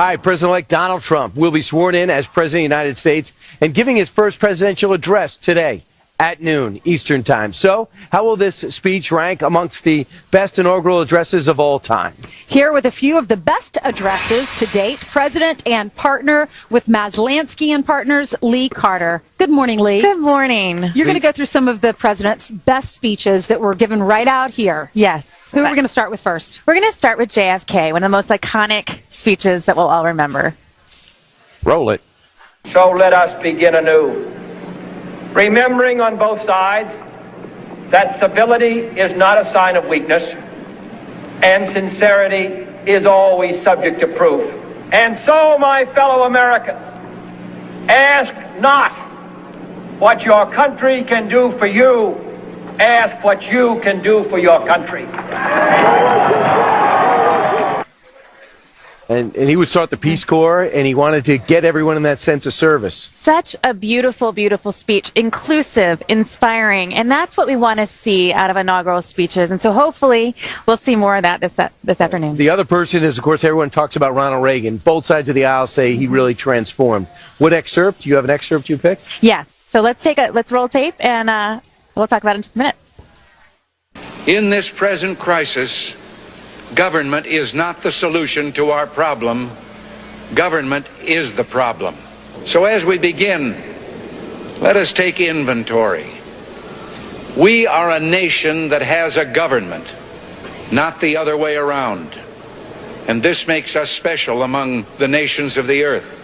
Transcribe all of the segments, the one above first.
Hi, President-elect Donald Trump will be sworn in as President of the United States and giving his first presidential address today at noon Eastern Time. So, how will this speech rank amongst the best inaugural addresses of all time? Here with a few of the best addresses to date, President and partner with Maslansky and Partners, Lee Carter. Good morning, Lee. Good morning. You're going to go through some of the president's best speeches that were given right out here. Yes. Who are we going to start with first? We're going to start with JFK, one of the most iconic speeches that we'll all remember. Roll it. So let us begin anew, remembering on both sides that civility is not a sign of weakness, and sincerity is always subject to proof. And so, my fellow Americans, ask not what your country can do for you, ask what you can do for your country. And he would start the Peace Corps, and he wanted to get everyone in that sense of service. Such a beautiful, beautiful speech, inclusive, inspiring, and that's what we want to see out of inaugural speeches. And so hopefully we'll see more of that this afternoon. The other person is, of course, everyone talks about Ronald Reagan. Both sides of the aisle say he really transformed. What excerpt? Do you have an excerpt you picked? Yes. So let's roll tape, and we'll talk about it in just a minute. In this present crisis, government is not the solution to our problem. Government is the problem. So as we begin, let us take inventory. We are a nation that has a government, not the other way around. And this makes us special among the nations of the earth.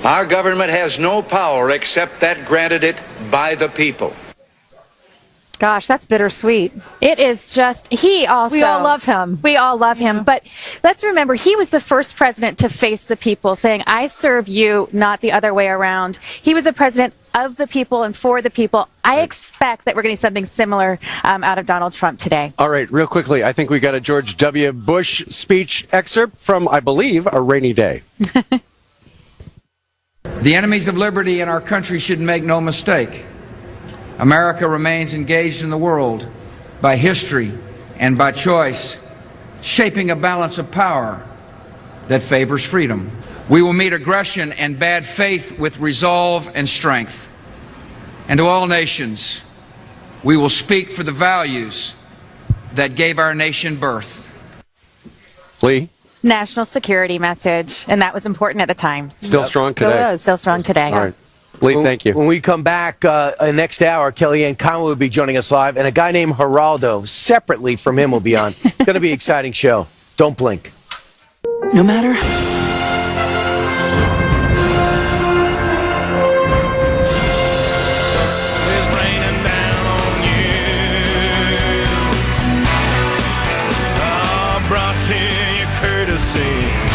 Our government has no power except that granted it by the people. Gosh, that's bittersweet. It is just, we all love him. We all love him. But let's remember, he was the first president to face the people, saying, I serve you, not the other way around. He was a president of the people and for the people. I expect that we're going to see something similar out of Donald Trump today. All right, real quickly, I think we got a George W. Bush speech excerpt from, I believe, A Rainy Day. The enemies of liberty in our country should make no mistake. America remains engaged in the world by history and by choice, shaping a balance of power that favors freedom. We will meet aggression and bad faith with resolve and strength. And to all nations, we will speak for the values that gave our nation birth. Lee? National security message, and that was important at the time. Still strong today. Still strong today. All right. Lee, thank you. When we come back next hour, Kellyanne Conway will be joining us live, and a guy named Geraldo, separately from him, will be on. It's going to be an exciting show. Don't blink. No matter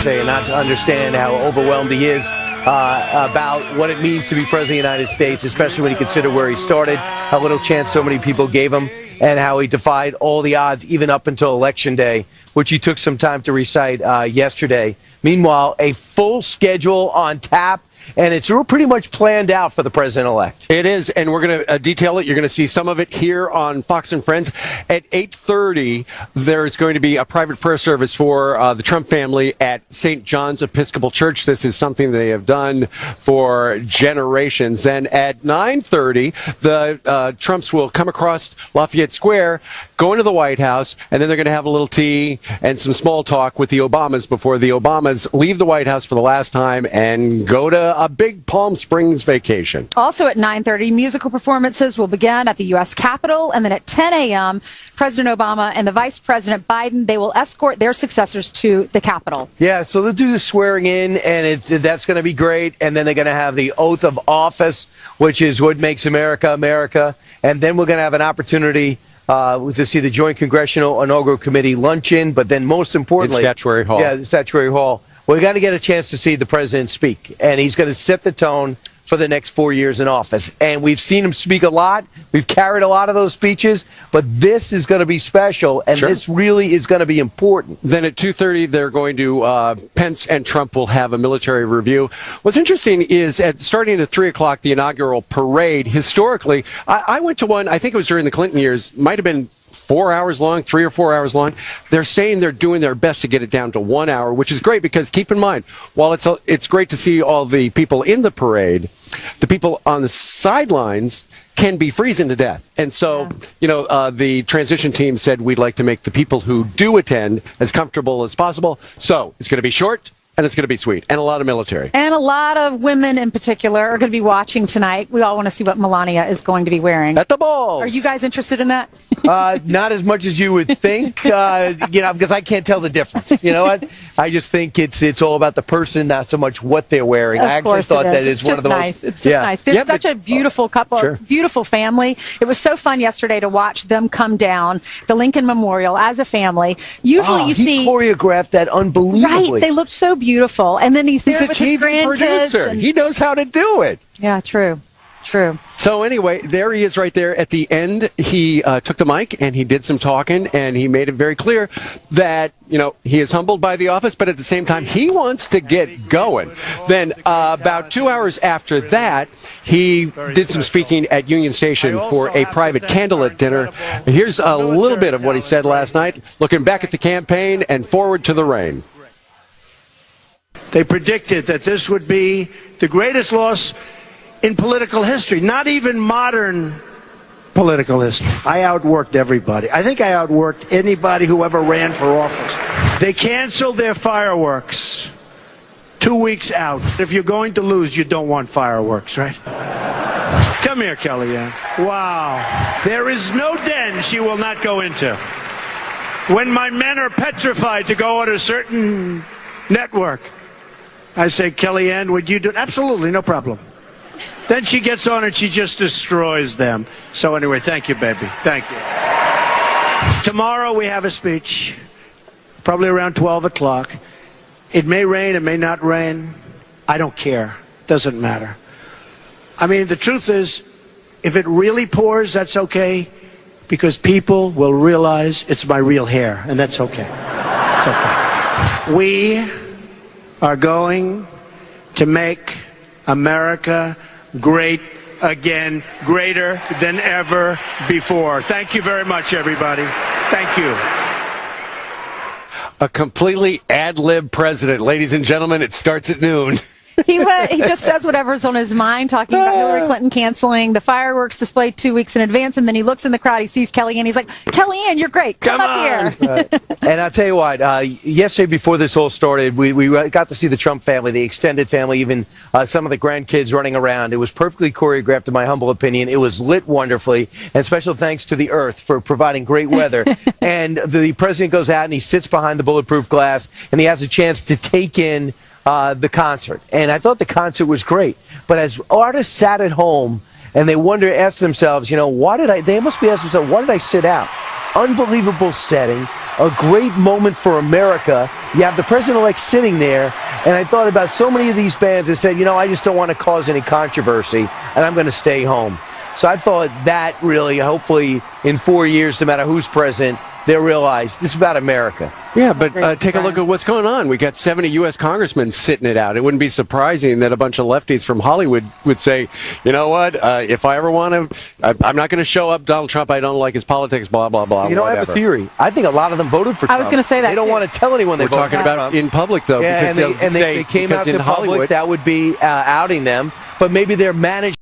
and not to understand how overwhelmed he is about what it means to be president of the United States, especially when you consider where he started, how little chance so many people gave him, and how he defied all the odds even up until Election Day, which he took some time to recite yesterday. Meanwhile, a full schedule on tap, and it's pretty much planned out for the president-elect. It is, and we're going to detail it. You're going to see some of it here on Fox and Friends. At 8:30, there's going to be a private prayer service for the Trump family at St. John's Episcopal Church. This is something they have done for generations. Then at 9:30, the Trumps will come across Lafayette Square, go into the White House, and then they're going to have a little tea and some small talk with the Obamas before the Obamas leave the White House for the last time and go to a big Palm Springs vacation. Also at 9:30, musical performances will begin at the U.S. Capitol, and then at 10 a.m., President Obama and the Vice President Biden, they will escort their successors to the Capitol. Yeah, so they'll do the swearing in, and that's going to be great, and then they're going to have the oath of office, which is what makes America, America, and then we're going to have an opportunity to see the Joint Congressional Inaugural Committee luncheon, but then most importantly... In Statuary Hall. Yeah, the Statuary Hall. We're going to get a chance to see the president speak, and he's going to set the tone for the next 4 years in office. And we've seen him speak a lot. We've carried a lot of those speeches, but this is going to be special, and this really is going to be important. Then at 2:30, they're going to, Pence and Trump will have a military review. What's interesting is, starting at 3 o'clock, the inaugural parade, historically, I went to one, I think it was during the Clinton years, might have been 4 hours long, 3 or 4 hours long. They're saying they're doing their best to get it down to 1 hour, which is great because keep in mind, while it's great to see all the people in the parade, the people on the sidelines can be freezing to death. And so, the transition team said we'd like to make the people who do attend as comfortable as possible. So it's going to be short. And it's going to be sweet. And a lot of military. And a lot of women in particular are going to be watching tonight. We all want to see what Melania is going to be wearing. At the balls. Are you guys interested in that? Not as much as you would think, because I can't tell the difference. You know what? I just think it's all about the person, not so much what they're wearing. I actually thought that is one of the most... It's just nice. They're such a beautiful couple, beautiful family. It was so fun yesterday to watch them come down the Lincoln Memorial as a family. Usually you see... He choreographed that unbelievably. Right. They looked so beautiful. And then he's there with his grandkids. Producer. He knows how to do it. Yeah, true. So anyway, there he is right there at the end. He took the mic and he did some talking and he made it very clear that, he is humbled by the office, but at the same time, he wants to get going. Then about 2 hours after that, he did some speaking at Union Station for a private candlelit dinner. Here's a little bit of what he said last night, looking back at the campaign and forward to the rain. They predicted that this would be the greatest loss in political history, not even modern political history. I outworked everybody. I think I outworked anybody who ever ran for office. They canceled their fireworks 2 weeks out. If you're going to lose, you don't want fireworks, right? Come here, Kellyanne. Wow. There is no den she will not go into. When my men are petrified to go on a certain network, I say, Kellyanne, would you do it? Absolutely, no problem. Then she gets on and she just destroys them. So anyway, thank you, baby. Thank you. Tomorrow we have a speech, probably around 12 o'clock. It may rain, it may not rain. I don't care. Doesn't matter. I mean, the truth is, if it really pours, that's okay, because people will realize it's my real hair, and that's okay. It's okay. We are going to make America great again, greater than ever before. Thank you very much, everybody. Thank you. A completely ad-lib president. Ladies and gentlemen, it starts at noon. He just says whatever's on his mind, talking about Hillary Clinton canceling the fireworks display 2 weeks in advance, and then he looks in the crowd, he sees Kellyanne, he's like, Kellyanne, you're great, come up here. And I'll tell you what, yesterday before this all started, we got to see the Trump family, the extended family, even some of the grandkids running around. It was perfectly choreographed, in my humble opinion. It was lit wonderfully, and special thanks to the Earth for providing great weather. And the president goes out and he sits behind the bulletproof glass, and he has a chance to take in the concert. And I thought the concert was great. But as artists sat at home and they asked themselves, they must be asking themselves, why did I sit out? Unbelievable setting, a great moment for America. You have the president-elect sitting there, and I thought about so many of these bands that said, I just don't want to cause any controversy, and I'm going to stay home. So I thought that really, hopefully, in 4 years, no matter who's president, they'll realize this is about America. Yeah, but take a look at what's going on. We got 70 U.S. congressmen sitting it out. It wouldn't be surprising that a bunch of lefties from Hollywood would say, you know what, if I ever want to, I'm not going to show up Donald Trump. I don't like his politics, blah, blah, blah, I have a theory. I think a lot of them voted for Trump. I was going to say that, They don't want to tell anyone they voted for Trump. We're talking about in public, though. Yeah, because they came out to public. That would be outing them. But maybe they're managed.